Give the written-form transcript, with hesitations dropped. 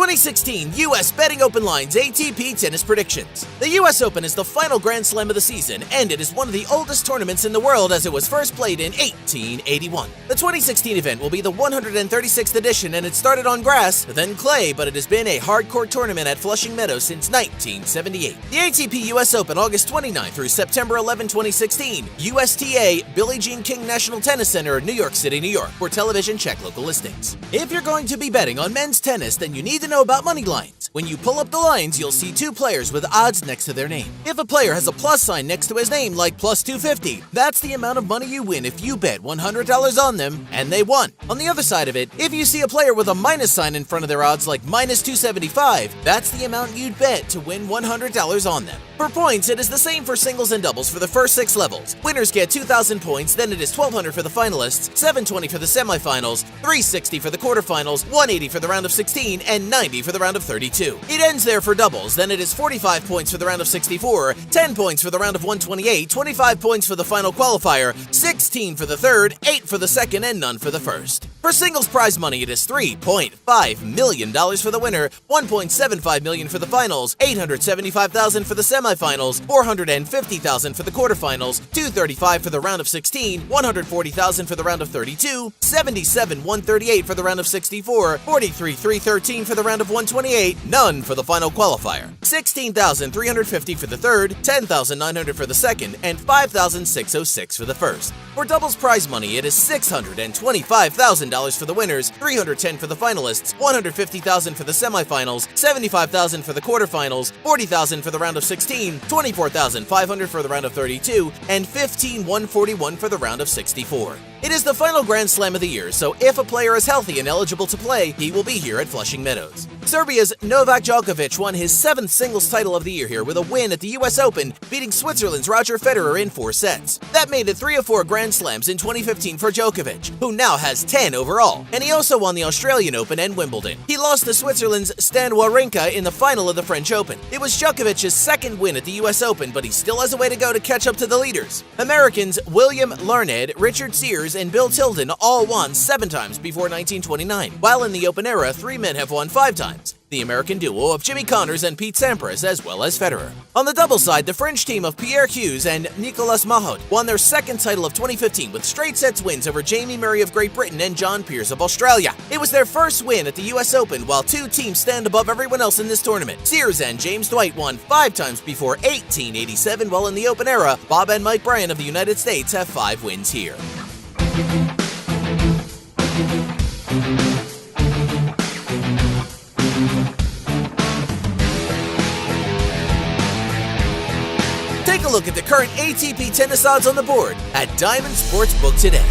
2016 U.S. Betting Open Lines ATP Tennis Predictions. The U.S. Open is the final Grand Slam of the season, and it is one of the oldest tournaments in the world as it was first played in 1881. The 2016 event will be the 136th edition, and it started on grass, then clay, but it has been a hard-court tournament at Flushing Meadows since 1978. The ATP U.S. Open, August 29 through September 11, 2016. USTA, Billie Jean King National Tennis Center, New York City, New York. For television, check local listings. If you're going to be betting on men's tennis, then you need to know about money lines. When you pull up the lines, you'll see two players with odds next to their name. If a player has a plus sign next to his name, like plus 250, that's the amount of money you win if you bet $100 on them and they won. On the other side of it, if you see a player with a minus sign in front of their odds, like minus 275, that's the amount you'd bet to win $100 on them. For points, it is the same for singles and doubles for the first 6 levels. Winners get 2,000 points, then it is 1,200 for the finalists, 720 for the semifinals, 360 for the quarterfinals, 180 for the round of 16, and 90 for the round of 32. It ends there for doubles, then it is 45 points for the round of 64, 10 points for the round of 128, 25 points for the final qualifier, 16 for the third, 8 for the second, and none for the first. For singles prize money, it is $3.5 million for the winner, $1.75 million for the finals, $875,000 for the semifinals, $450,000 for the quarterfinals, $235,000 for the round of 16, $140,000 for the round of 32, $77,138 for the round of 64, $43,313 for the round of 128, none for the final qualifier, $16,350 for the third, $10,900 for the second, and $5,606 for the first. For doubles prize money, it is $625,000 for the winners, $310,000 for the finalists, $150,000 for the semifinals, $75,000 for the quarterfinals, $40,000 for the round of 16, $24,500 for the round of 32, and $15,141 for the round of 64. It is the final Grand Slam of the year, so if a player is healthy and eligible to play, he will be here at Flushing Meadows. Serbia's Novak Djokovic won his 7th singles title of the year here with a win at the U.S. Open, beating Switzerland's Roger Federer in 4 sets. That made it 3 of 4 Grand Slams in 2015 for Djokovic, who now has 10 overall. And he also won the Australian Open and Wimbledon. He lost to Switzerland's Stan Wawrinka in the final of the French Open. It was Djokovic's 2nd win at the U.S. Open, but he still has a way to go to catch up to the leaders. Americans William Larned, Richard Sears, and Bill Tilden all won 7 times before 1929, while in the Open era, 3 men have won 5 times. The American duo of Jimmy Connors and Pete Sampras, as well as Federer. On the doubles side, the French team of Pierre Hughes and Nicolas Mahut won their 2nd title of 2015 with straight sets wins over Jamie Murray of Great Britain and John Pearce of Australia. It was their first win at the U.S. Open, while 2 teams stand above everyone else in this tournament. Sears and James Dwight won 5 times before 1887, while in the Open era, Bob and Mike Bryan of the United States have 5 wins here. Take a look at the current ATP tennis odds on the board at Diamond Sportsbook today.